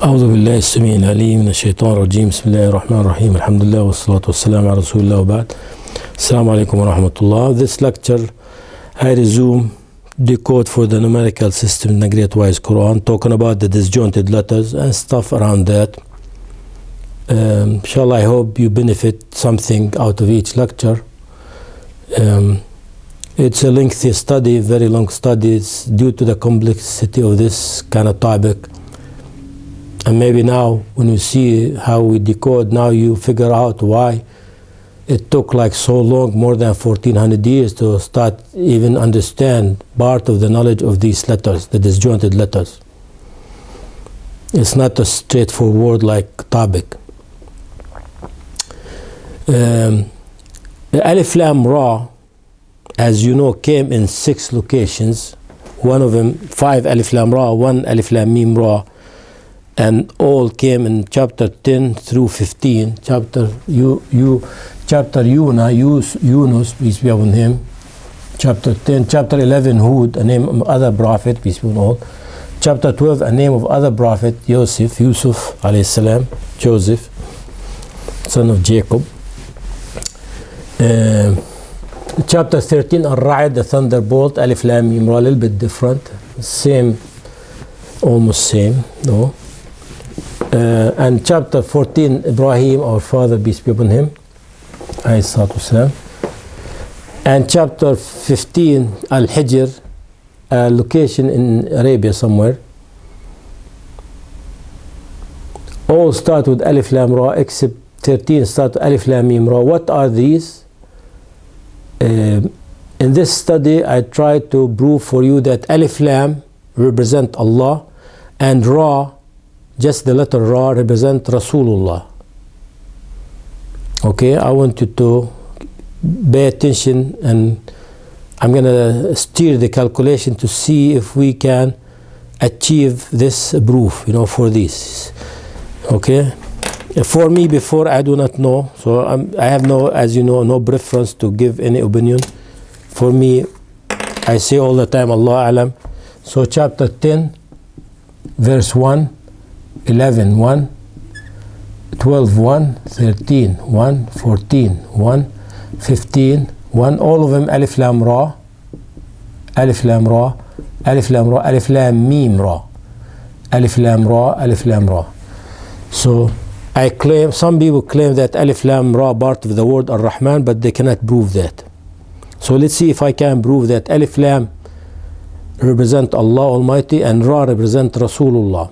أعوذ بالله السميع العليم من الشيطان الرجيم. بسم الله الرحمن الرحيم. الحمد لله والصلاة والسلام على رسول الله وبعد. السلام عليكم ورحمة الله. This lecture I resume decode for the numerical system in the Great Wise Quran, talking about the disjointed letters and stuff around that. Inshallah, I hope you benefit something out of each lecture. It's a lengthy study, very long study. It's due to the complexity of this kind of topic. And maybe now, when you see how we decode, now you figure out why it took like so long, more than 1400 years, to start even understand part of the knowledge of these letters, the disjointed letters. It's not a straightforward like topic. The Alif Lam Ra, as you know, came in 6 locations. One of them, 5 Alif Lam Ra, 1 Alif Lam Mim Ra, and all came in chapter 10 through 15. Chapter Yunus, peace be upon him. Chapter 10, chapter 11, Hud, a name of other prophet, peace be upon all. Chapter 12, a name of other prophet, Yusuf alayhi salam, Joseph, son of Jacob. Chapter 13, Al-Ra'id, the thunderbolt, Alif Lam Mim Ra, a little bit different, same, almost same, no. And chapter 14, Ibrahim, our father, peace be upon him, alayhi salatu wasalam. And chapter 15, Al-Hijr, a location in Arabia somewhere. All start with Alif Lam Ra, except 13 start with Alif Lam Mim Ra. What are these? In this study, I try to prove for you that Alif Lam represent Allah, and Ra, just the letter Ra, represent Rasulullah. Okay, I want you to pay attention, and I'm going to steer the calculation to see if we can achieve this proof, for this. Okay, for me, before, I do not know, so I have no, as you know, no preference to give any opinion. For me, I say all the time, Allah Alam. So chapter 10, verse 1, 11, 1, 12, 1, 13, 1, 14, 1, 15, 1, all of them Alif Lam Ra, Alif Lam Ra, Alif Lam Ra, Alif Lam Mim Ra, Alif Lam Ra, Alif Lam Ra. So I claim, some people claim that Alif Lam Ra part of the word Ar-Rahman, but they cannot prove that. So let's see if I can prove that Alif Lam represent Allah Almighty and Ra represent Rasulullah.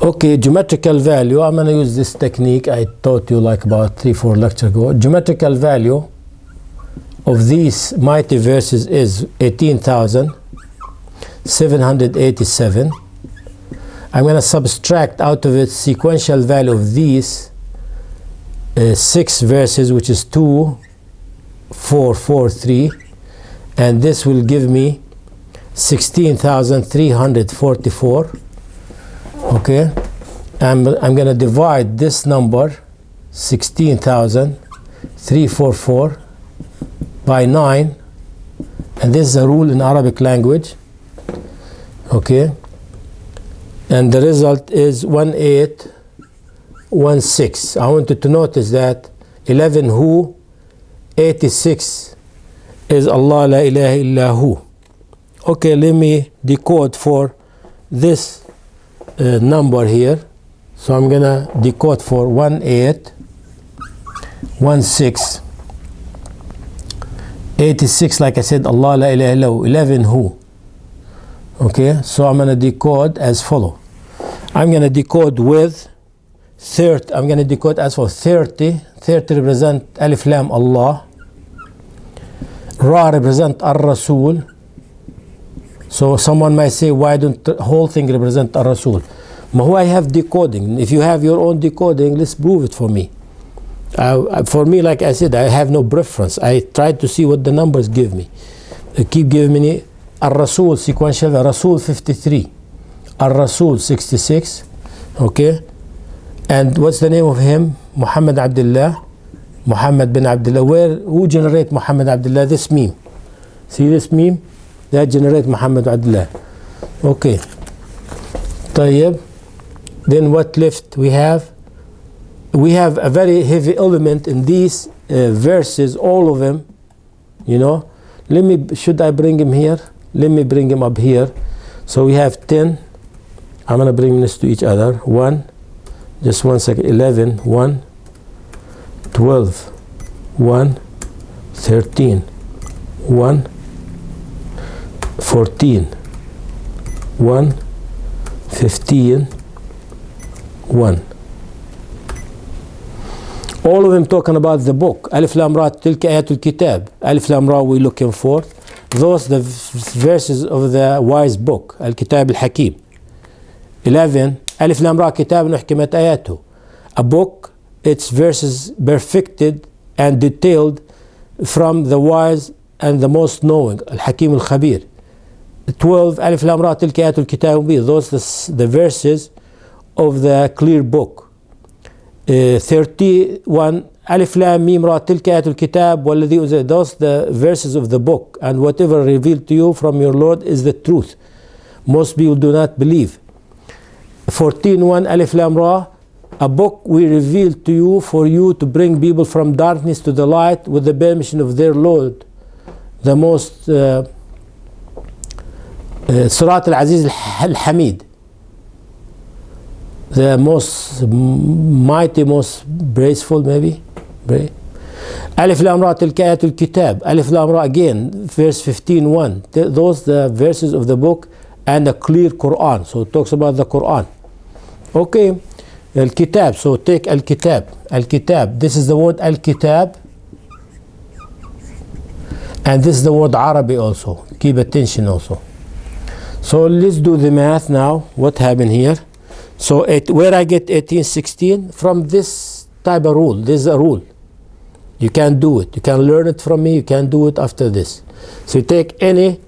Okay, geometrical value. I'm going to use this technique I taught you like about 3-4 lectures ago. Geometrical value of these mighty verses is 18,787. I'm going to subtract out of it sequential value of these 6 verses, which is 2, 4, 4, 3, and this will give me 16,344. Okay, I'm going to divide this number 16,344 by 9, and this is a rule in Arabic language. Okay, and the result is 1816. I want you to notice that 11 Hu, 86 is Allah la ilaha illa hu. Okay, let me decode for this number here. So I'm gonna decode for 1816, 86, like I said, Allah la ilaha illa hu, 11 Hu. Okay, so I'm gonna decode as follow. I'm gonna decode with 30. I'm gonna decode as for 30. 30 represent Alif Lam Allah. Ra represent Ar-Rasul. So someone might say, why don't the whole thing represent Ar-Rasul? Who I have decoding. If you have your own decoding, let's prove it for me. For me, like I said, I have no preference. I try to see what the numbers give me. They keep giving me Ar-Rasul sequential, Rasul 53, Ar-Rasul 66. Okay, and what's the name of him? Muhammad Abdullah, Muhammad bin Abdullah. Who generate Muhammad Abdullah? This meme. See this meme? That generate Muhammad Abdullah. Okay. طيب. Then what left we have? We have a very heavy element in these verses, all of them, you know. Should I bring him here? Let me bring him up here. So we have 10. I'm going to bring this to each other. 1, just 1 second, 11, 1, 12, 1, 13, 1, 14, 1, 15, 1. All of them talking about the book. Alif Lam Ra, tilka ayatul kitab. Alif Lam Ra we're looking for. Those the verses of the wise book. Al-Kitab al-Hakim. 11. Alif Lam Ra kitab nuhkimat ayatuh. A book, its verses perfected and detailed from the wise and the most knowing. Al-Hakim al-Khabir. 12. Alif Lam Ra tilka ayatul kitab mubin. Those the verses of the clear book. 31. Alif Lam Mim Ra tilka ayatul kitab walladhi unzila. Those the verses of the book, and whatever revealed to you from your Lord is the truth. Most people do not believe. 14.1. Alif Lam Ra, a book we revealed to you for you to bring people from darkness to the light with the permission of their Lord, the most Surat al-Aziz al-Hamid, the most mighty, most graceful, maybe. Alif Lam Ra tilka ayatul kitab. Alif Lam Ra again, verse 15.1. Those the verses of the book and the clear Quran. So it talks about the Quran. Okay, Al-Kitab. So take Al-Kitab. Al-Kitab. This is the word Al-Kitab. And this is the word Arabic also. Keep attention also. So let's do the math now. What happened here? So where I get 1816? From this type of rule. This is a rule. You can do it. You can learn it from me. You can do it after this. So you take any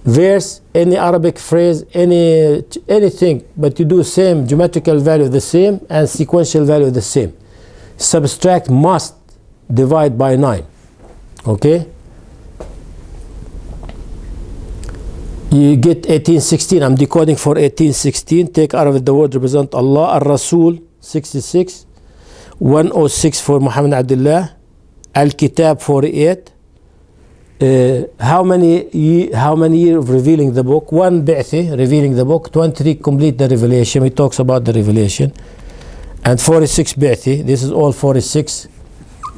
verse, any Arabic phrase, anything, but you do same geometrical value the same and sequential value the same. Subtract must divide by 9. Okay? You get 1816. I'm decoding for 1816. Take out of it the word represent Allah. Al-Rasul 66. 106 for Muhammad Abdullah. Al-Kitab 48. How many years of revealing the book? 1 Bi'thi, revealing the book. 23 complete the revelation. He talks about the revelation. And 46 Bi'thi. This is all 46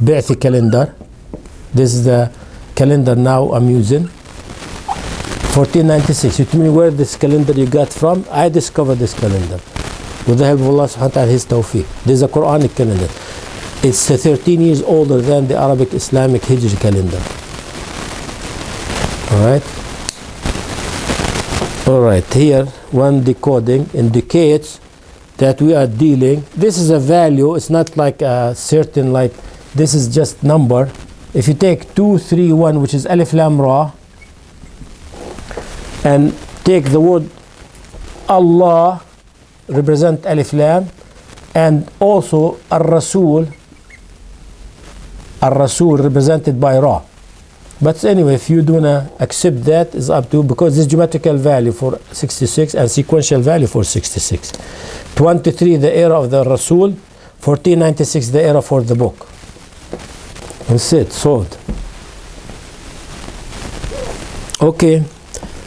Bi'thi calendar. This is the calendar now I'm using. 1496. You tell me where this calendar you got from? I discovered this calendar with the help of Allah subhanahu wa ta'ala, His tawfiq. This is a Quranic calendar. It's 13 years older than the Arabic Islamic Hijri calendar. Alright, here one decoding indicates that we are dealing, this is a value, it's not like a certain, like this is just number. If you take 2, 3, 1, which is Alif Lam Ra, and take the word Allah, represent Alif Lam, and also Ar-Rasul represented by Ra. But anyway, if you do not accept that, it's up to you, because this geometrical value for 66 and sequential value for 66. 23, the era of the Rasul. 1496, the era for the book. That's it, solved. Okay.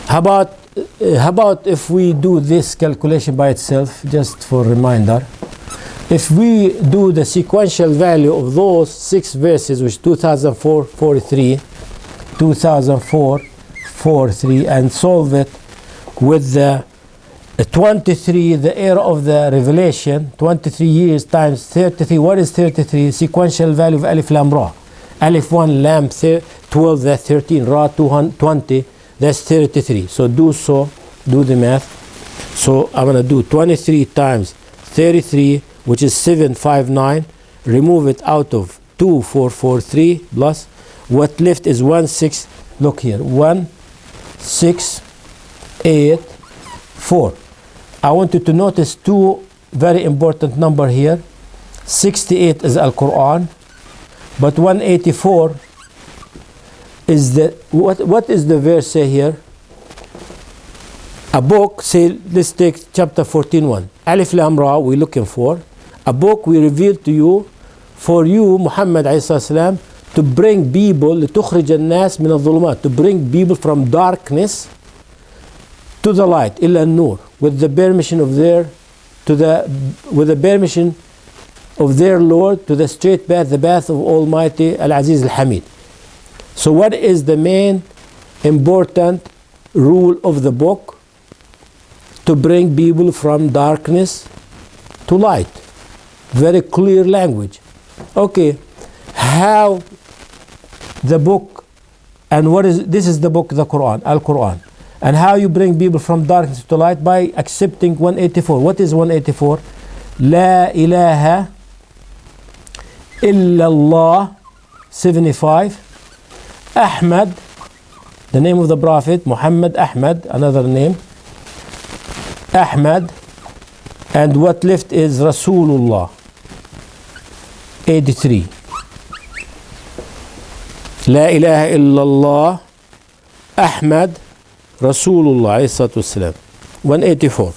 How about if we do this calculation by itself, just for reminder? If we do the sequential value of those 6 verses, which 2004, 43, 2004, 43, and solve it with the 23, the era of the revelation, 23 years times 33. What is 33? Sequential value of Alif Lam Ra. Alif 1, Lam 12, that's 13, Ra 20, that's 33. So do the math. So I'm going to do 23 times 33, which is 759. Remove it out of 2443 plus what left is 16. Look here, 1684. I want you to notice 2 very important number here. 68 is Al-Quran, but 184 is the what is the verse say here? A book, say, let's take chapter 14:1. Alif Lam Ra, we're looking for. A book we revealed to you, for you, Muhammad ﷺ, to bring people, لتخرج الناس من الظلمات, to bring people from darkness to the light, إلى النور, with the permission of their, with the permission of their Lord, to the straight path, the path of Almighty Al-Aziz Al-Hamid. So what is the main important rule of the book? To bring people from darkness to light. Very clear language. Okay, how the book, and what is, this is the book, the Quran, Al-Quran. And how you bring people from darkness to light? By accepting 184. What is 184? La ilaha illallah, 75. Ahmad, the name of the Prophet, Muhammad Ahmad, another name. Ahmad, and what left is Rasulullah, 83. La ilaha illallah, Ahmad, Rasulullah, alayhi salatu wassalam. 184.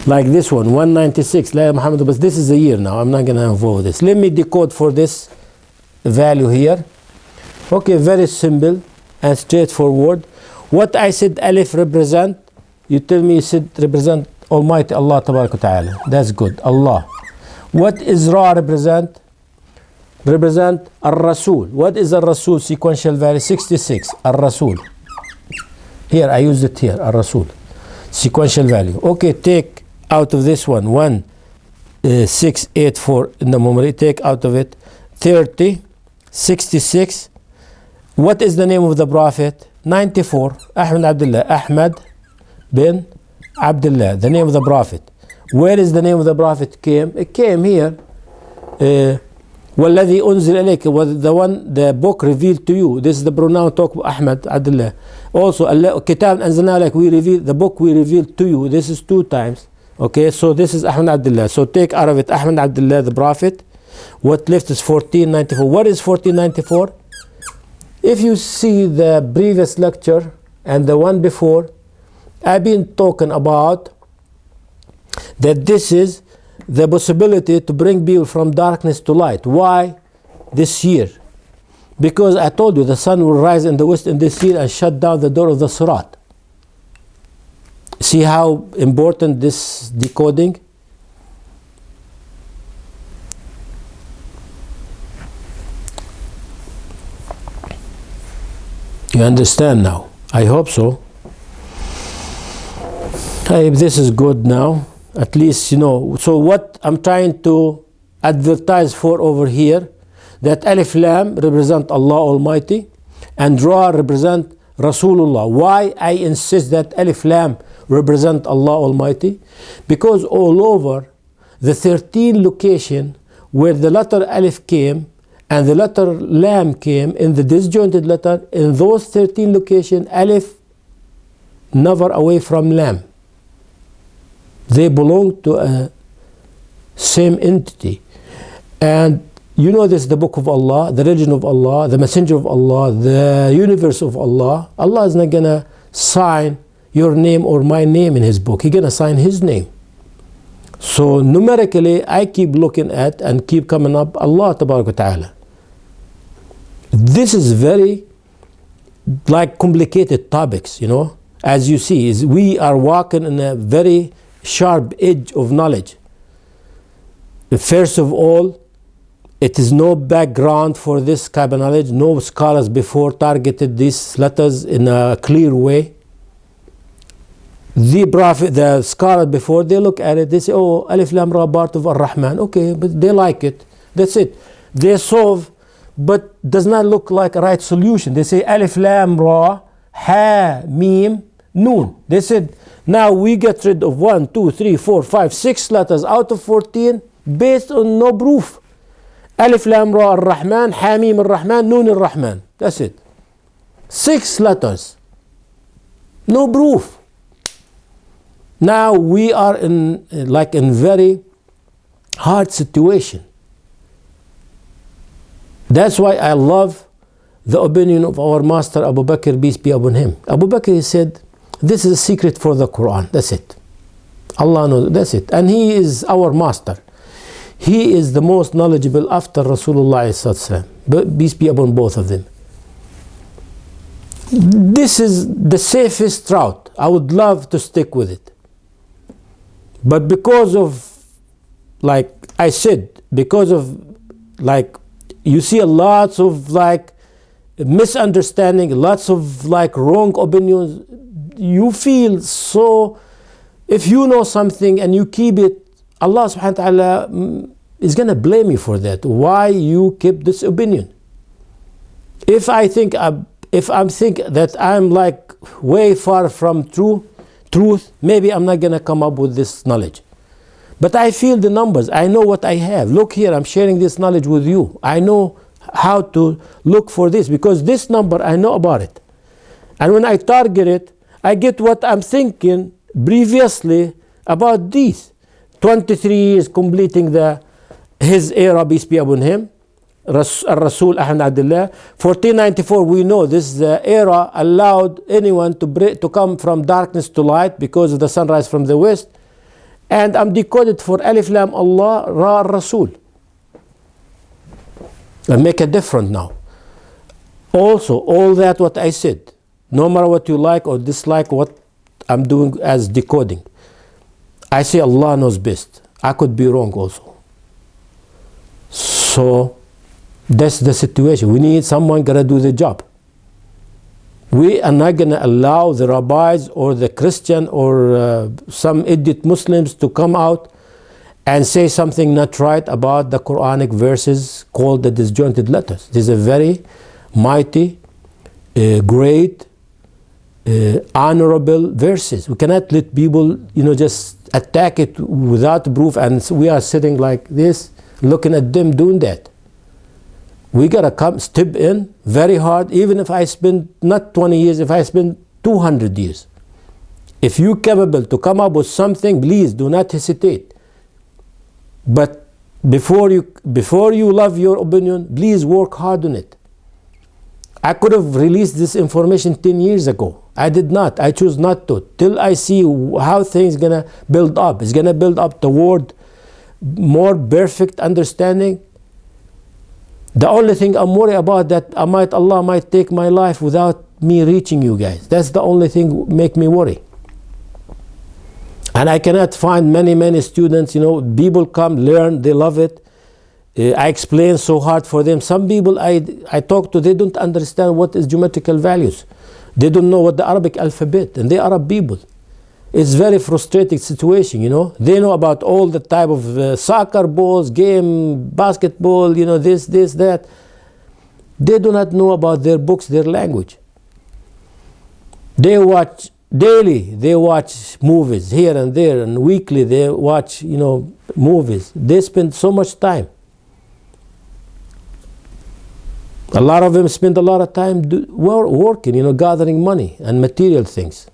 Like this one, 196, La Muhammad, but this is a year now, I'm not going to involve this. Let me decode for this value here. Okay, very simple and straightforward. What I said alif represent, you tell me you said represent Almighty Allah Tabaraka Ta'ala. That's good, Allah. What is Ra represent? Represent Ar-Rasul. What is Ar-Rasul sequential value? 66, Ar-Rasul. Here, I use it here, Ar-Rasul. Sequential value. Okay, take out of this one, 684 in the memory, take out of it 30, 66. What is the name of the Prophet? 94, Ahmad Abdullah, Ahmad bin Abdullah, the name of the Prophet. Where is the name of the Prophet came? It came here. وَالَّذِي أُنزِلَ إِلَيْكَ, was the one, the book revealed to you. This is the pronoun talk of Ahmad Abdullah. Also, Kitab Anzalna, like we revealed, the book we revealed to you. This is 2 times. Okay, so this is Ahmad Abdullah. So take out of it Ahmad Abdullah, the Prophet. What left is 1494. What is 1494? If you see the previous lecture and the one before, I've been talking about that this is the possibility to bring people from darkness to light. Why this year? Because I told you the sun will rise in the west in this year and shut down the door of the Sirat. See how important this decoding? You understand now? I hope so. If this is good now, at least you know. So what I'm trying to advertise for over here, that Alif Lam represent Allah Almighty and Ra represent Rasulullah. Why I insist that Alif Lam represent Allah Almighty? Because all over the 13 location where the letter Alif came and the letter Lam came in the disjointed letter, in those 13 location, Alif never away from Lam. They belong to a same entity. And you know this, the book of Allah, the religion of Allah, the messenger of Allah, the universe of Allah. Allah is not going to sign your name or my name in his book. He's going to sign his name. So numerically, I keep looking at and keep coming up Allah Ta'ala. This is very like complicated topics, you know. As you see, is we are walking in a very sharp edge of knowledge. First of all, it is no background for this type of knowledge. No scholars before targeted these letters in a clear way. The Prophet, the scholar before, they look at it, they say, oh, Alif Lam Ra part of Ar-Rahman. Okay, but they like it. That's it. They solve, but does not look like a right solution. They say Alif Lam Ra, Ha, Mim, Noon. They said, now we get rid of 1, 2, 3, 4, 5, 6 letters out of 14 based on no proof. Alif Lam Ra Ar-Rahman, Ha Mim Ar-Rahman, Noon Ar-Rahman. That's it. 6 letters. No proof. Now we are in very hard situation. That's why I love the opinion of our master Abu Bakr, peace be upon him. Abu Bakr, he said, This is a secret for the Quran. That's it. Allah knows. That's it. And He is our master. He is the most knowledgeable after Rasulullah sallallahu alaihi wasallam. Peace be upon both of them. This is the safest route. I would love to stick with it. But because of, like I said, because of, like, you see lots of, like, misunderstanding, lots of, like, wrong opinions. You feel so, if you know something and you keep it, Allah subhanahu wa ta'ala is going to blame you for that. Why you keep this opinion? If I'm think that I'm like way far from truth, maybe I'm not going to come up with this knowledge. But I feel the numbers. I know what I have. Look here, I'm sharing this knowledge with you. I know how to look for this because this number, I know about it. And when I target it, I get what I'm thinking previously about these. 23 years completing his era, peace be upon him. Rasul Ahmad Abdullah. 1494, we know this is the era allowed anyone to come from darkness to light because of the sunrise from the west. And I'm decoded for Alif Lam Allah Ra Rasul. I make a difference now. Also, all that what I said, no matter what you like or dislike what I'm doing as decoding, I say Allah knows best. I could be wrong also. So that's the situation. We need someone gonna do the job. We are not gonna allow the rabbis or the Christian or some idiot Muslims to come out and say something not right about the Quranic verses called the disjointed letters. These are very mighty, great, honorable verses. We cannot let people, just attack it without proof, and we are sitting like this, looking at them doing that. We gotta step in very hard, even if I spend not 20 years, if I spend 200 years. If you're capable to come up with something, please do not hesitate. But before you love your opinion, please work hard on it. I could have released this information 10 years ago. I did not. I choose not to. Till I see how things gonna build up. It's gonna build up toward more perfect understanding. The only thing I'm worried about that Allah might take my life without me reaching you guys. That's the only thing make me worry. And I cannot find many students, people come, learn, they love it. I explain so hard for them. Some people I talk to, they don't understand what is geometrical values. They don't know what the Arabic alphabet, and they are Arab people. It's very frustrating situation, They know about all the type of soccer balls, game, basketball, this, that. They do not know about their books, their language. They watch daily, they watch movies here and there, and weekly they watch, movies. They spend so much time. A lot of them spend a lot of time working, gathering money and material things.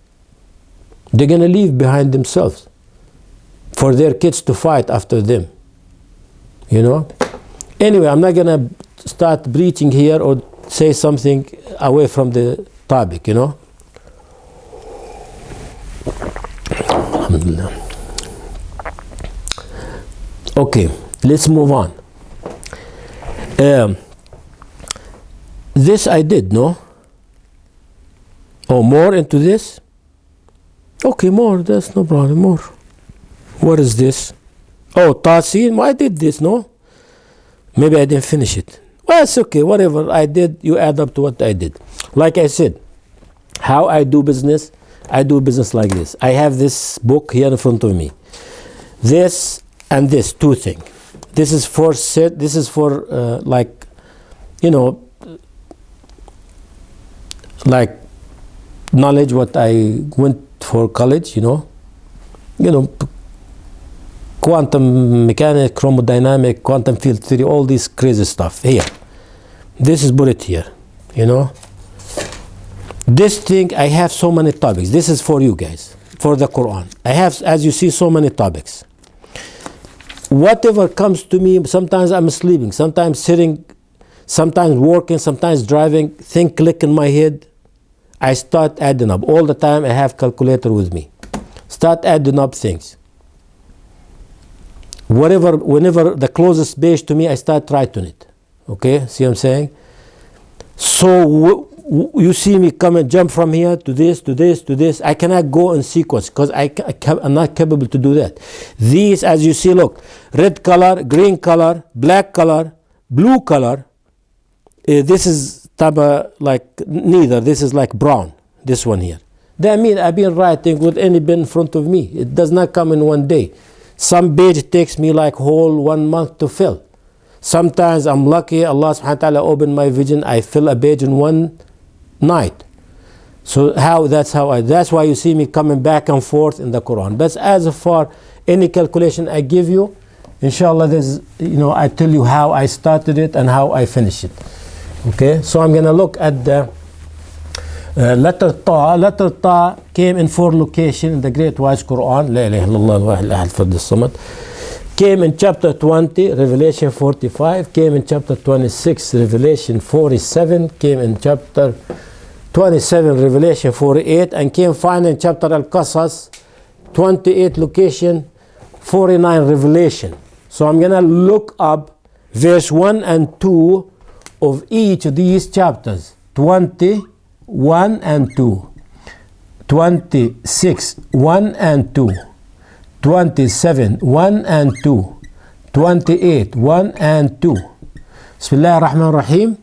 They're going to leave behind themselves for their kids to fight after them. Anyway, I'm not going to start preaching here or say something away from the topic, Alhamdulillah. Okay, let's move on. This I did, no? Oh, more into this? Okay, more, that's no problem, more. What is this? Oh, Tasin, I did this, no? Maybe I didn't finish it. Well, it's okay, whatever I did, you add up to what I did. Like I said, how I do business like this. I have this book here in front of me. This and this, two things. This is for like knowledge what I went for college, quantum mechanics, chromodynamic, quantum field theory, all this crazy stuff here. This is bullet here, This thing, I have so many topics. This is for you guys, for the Quran. I have, as you see, so many topics. Whatever comes to me, sometimes I'm sleeping, sometimes sitting, sometimes working, sometimes driving, thing click in my head. I start adding up. All the time I have calculator with me. Start adding up things. Whenever the closest page to me, I start writing it. Okay, see what I'm saying? So you see me come and jump from here to this, to this, to this. I cannot go in sequence because I'm not capable to do that. These, as you see, look, red color, green color, black color, blue color. This is taba like neither. This is like brown, this one here. That means I've been writing with any pen in front of me. It does not come in one day. Some page takes me like whole 1 month to fill. Sometimes I'm lucky, Allah subhanahu wa ta'ala opened my vision, I fill a page in one night. So that's why you see me coming back and forth in the Quran. But as far any calculation I give you, inshallah, I tell you how I started it and how I finish it. Okay, so I'm gonna look at the letter Ta. Letter Ta came in 4 locations in the Great Wise Quran. La ilaha illallah al-wahid al-ahad al-fard as-samad. Came in chapter 20, Revelation 45. Came in chapter 26, Revelation 47. Came in chapter 27, Revelation 48. And came finally in chapter Al-Qasas, 28 location, 49 Revelation. So I'm gonna look up verse 1 and 2 of each of these chapters. 21 and 2, 26, 1 and 2, 27, 1 and 2, 28, 1 and 2. بسم الله الرحمن الرحيم.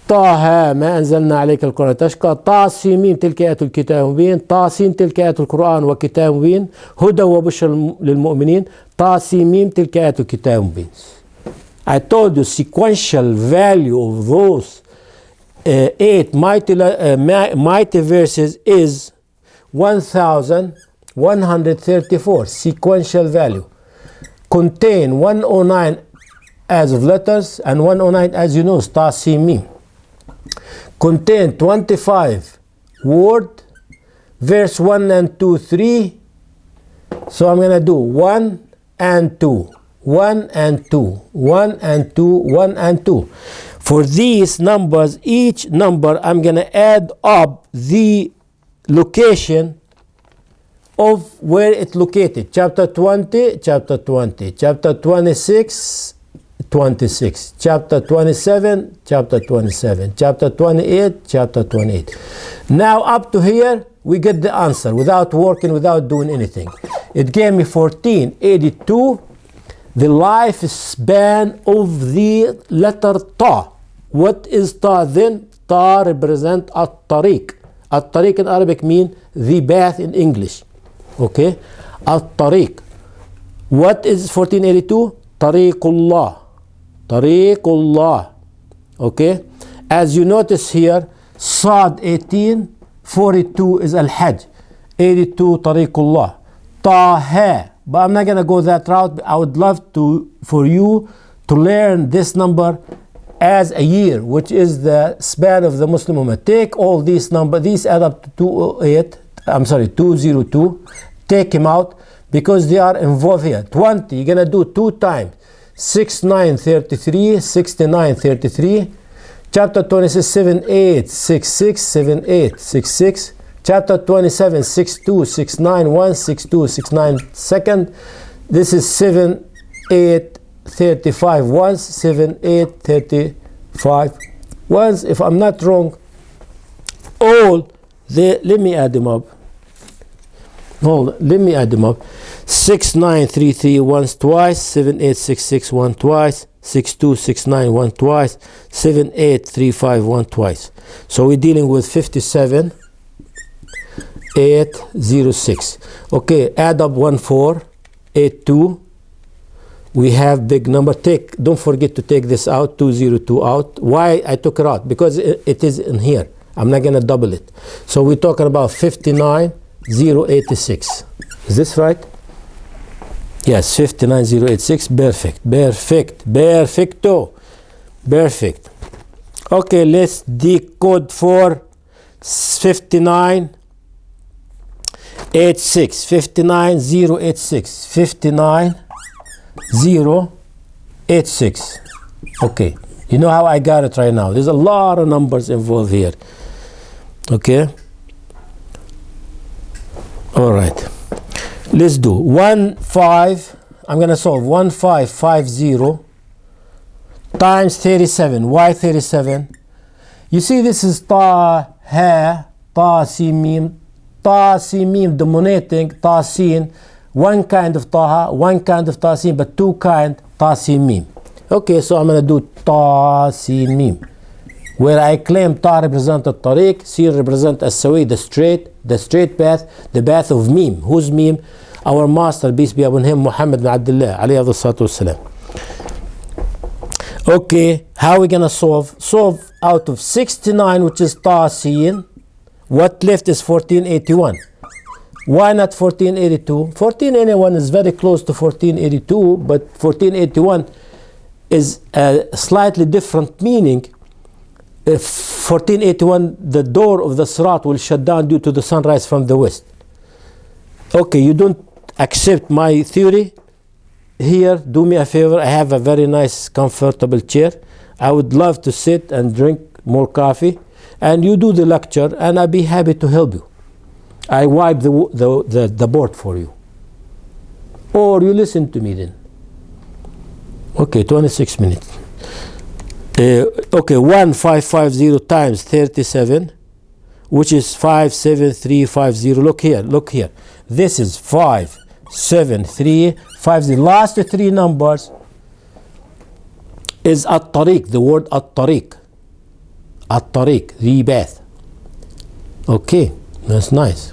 طه ما أنزلنا عليك القرآن تشقى. طاسيم تلك آيات الكتاب المبين. طاسين تلك آيات القرآن وكتاب مبين. هدى وبشر للمؤمنين. طاسيم تلك آيات الكتاب المبين. I told you sequential value of those 8 mighty verses is 1134 sequential value. Contain 109 as of letters and 109 as you know Tasimim. Contain 25 word, verse 1 and 2, 3. So I'm gonna do 1 and 2. 1 and 2, 1 and 2, 1 and 2. For these numbers, each number I'm going to add up the location of where it's located. Chapter 20, chapter 20. Chapter 26, 26. Chapter 27, chapter 27. Chapter 28, chapter 28. Now up to here, we get the answer without working, without doing anything. It gave me 1482. The lifespan of the letter Ta. What is Ta then? Ta represents At-Tariq. At-Tariq in Arabic means the path in English. Okay? At-Tariq. What is 1482? Tariqullah. Tariqullah. Okay? As you notice here, Sad 18, 42 is Al-Hajj. 82 Tariqullah. Taha. But I'm not going to go that route. I would love for you to learn this number as a year, which is the span of the Muslim Ummah. Take all these numbers, these add up to 202. Take them out because they are involved here. 20, you're going to do 2 times. 6933, 6933. Chapter 26, 78, 66, 78, 66. Chapter 27, 62, 69, 1, 62, 69, second. This is 7, 8, 35 ones, 7, 8, 35 ones. If I'm not wrong, all the, let me add them up. Hold on, let me add them up. 6, 9, 3, 3 once twice, 7, 8, 6, 6, 1 twice, 6, 2, 6, 9, 1 twice, 7, 8, 3, 5, 1 twice. So we're dealing with 57. 806. Okay, add up 1482. We have big number. Don't forget to take this out, 202 out. Why I took it out? Because it is in here. I'm not gonna double it. So we're talking about 59086. Is this right? Yes, 59086. Perfect. Okay, let's decode for 59086. 59086. Okay, you know how I got it right now. There's a lot of numbers involved here. Okay, All right. Let's do 1 5. I'm gonna solve 1550 times 37. Why 37? You see, this is ta ha ta sin mim. Ta sin mim dominating ta sin. One kind of taha, one kind of ta sin, but two kind ta sin mim. Okay, so I'm gonna do ta sin mim, where I claim ta represent al-tariq, sin represent as-sawi, the straight path, the path of mim. Who's mim? Our master, peace be upon him, Muhammad bin Abdullah, alayhi salatu wassalam. Okay, how are we gonna solve? Solve out of 69, which is ta sin. What left is 1481. Why not 1482? 1481 is very close to 1482, but 1481 is a slightly different meaning. If 1481, the door of the Sirat will shut down due to the sunrise from the west. Okay, you don't accept my theory? Here, do me a favor. I have a very nice, comfortable chair. I would love to sit and drink more coffee, and you do the lecture, and I'll be happy to help you. I wipe the board for you, or you listen to me then. Okay, 26 minutes. Okay, 1550 times 37, which is 57350. Look here. This is 57350. Last three numbers is at-tariq, the word at-tariq. At-tariq, the path. Okay, that's nice.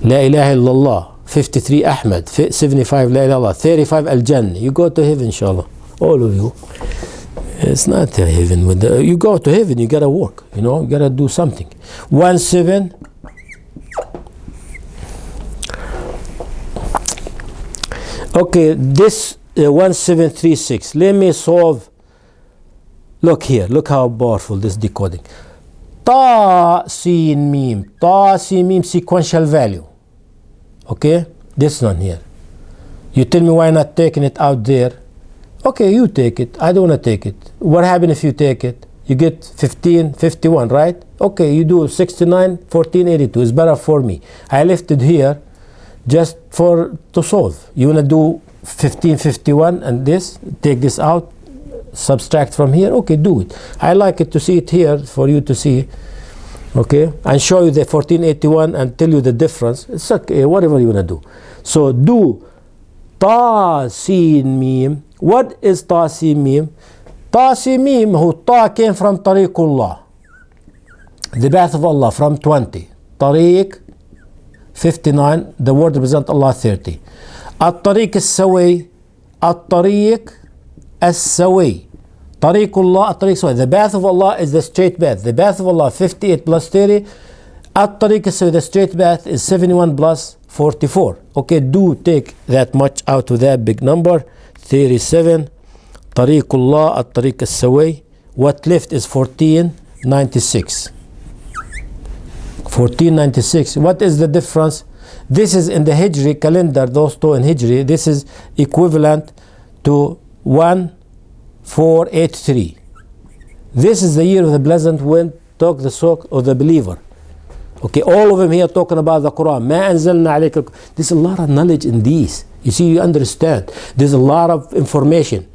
La ilaha illallah. 53 Ahmed. 75 La ilaha illallah. 35 Al-Jannah. You go to heaven, inshallah. All of you. It's not a heaven. You go to heaven, you gotta work. You gotta do something. 17. Okay, this 1736. Let me solve. Look here. Look how powerful this decoding. Ta sin mim. Ta sin mim sequential value. Okay, this one here. You tell me why not taking it out there. Okay, you take it. I don't want to take it. What happens if you take it? You get 1551, right? Okay, you do 69, 1482. It's better for me. I left it here just to solve. You want to do 1551 and this, take this out, subtract from here. Okay, do it. I like it to see it here for you to see. Okay, and show you the 1481 and tell you the difference. It's okay, whatever you want to do. So do ta sin mim. What is ta sin mim? Ta sin mim, who ta came from tariqullah, the path of Allah, from 20. Tariq 59, the word represents Allah 30. At-tariq as-sawi, at-tariq as-sawi. Tariqullah, at-tariq as-sawi. The path of Allah is the straight path. The path of Allah 58 plus 30. At-tariq as-sawi, the straight path is 71 plus 44. Okay, do take that much out of that big number. 37. Tariqullah, at-tariq as-sawi. What left is 1496. 1496. What is the difference? This is in the Hijri calendar, those two in Hijri. This is equivalent to 1483. This is the year of the pleasant wind, talk the soak of the believer. Okay, all of them here talking about the Quran. Ma anzalna alayka. There's a lot of knowledge in these. You see, you understand. There's a lot of information.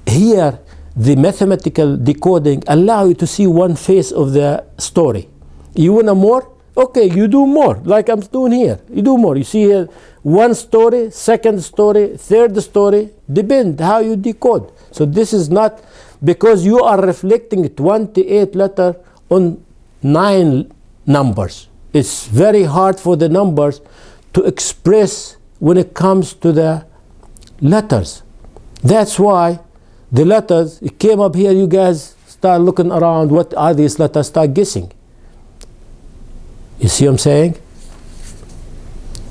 Here, the mathematical decoding allow you to see one face of the story. You want more? Okay, you do more, like I'm doing here. You do more. You see here, one story, second story, third story. Depend how you decode. So this is not because you are reflecting 28 letter on 9 numbers. It's very hard for the numbers to express when it comes to the letters. That's why the letters, it came up here, you guys start looking around, what are these letters, start guessing. You see what I'm saying?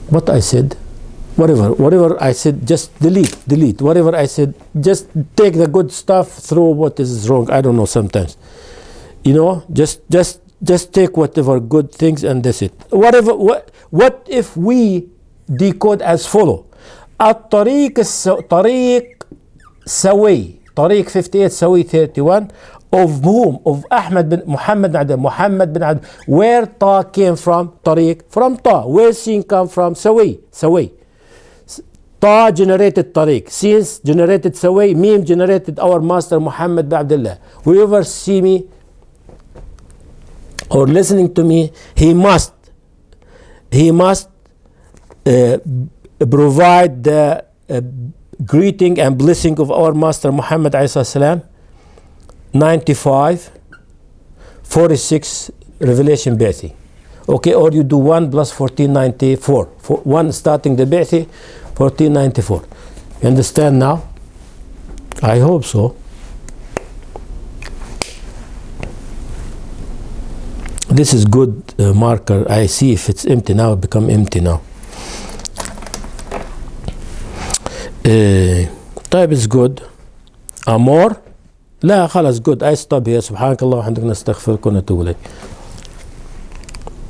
What I said, whatever I said, just delete. Whatever I said, just take the good stuff, throw what is wrong. I don't know sometimes. Just take whatever good things and that's it. What if we decode as follow? At-tariq sawi, tariq 58, sawi 31, Of whom? Of Ahmed bin Muhammad bin Abdullah. Muhammad bin Abdullah. Where Ta came from? Tariq. From Ta. Where Sin come from? Sawi. Sawi. Ta generated Tariq. Sin generated Sawi. Mim generated our master Muhammad bin Abdullah. Whoever see me or listening to me, he must provide the greeting and blessing of our master Muhammad alayhi salam. 95 46 revelation Ba'thi. Okay, or you do 1 plus 1494. 1 starting the Ba'thi, 1494. You understand now? I hope so. This is good marker. I see if it's empty now, it become empty now. طيب is good. More? لا خلاص good. I stop here. سبحانك اللهم وبحمدك نستغفرك ونتوب إليك.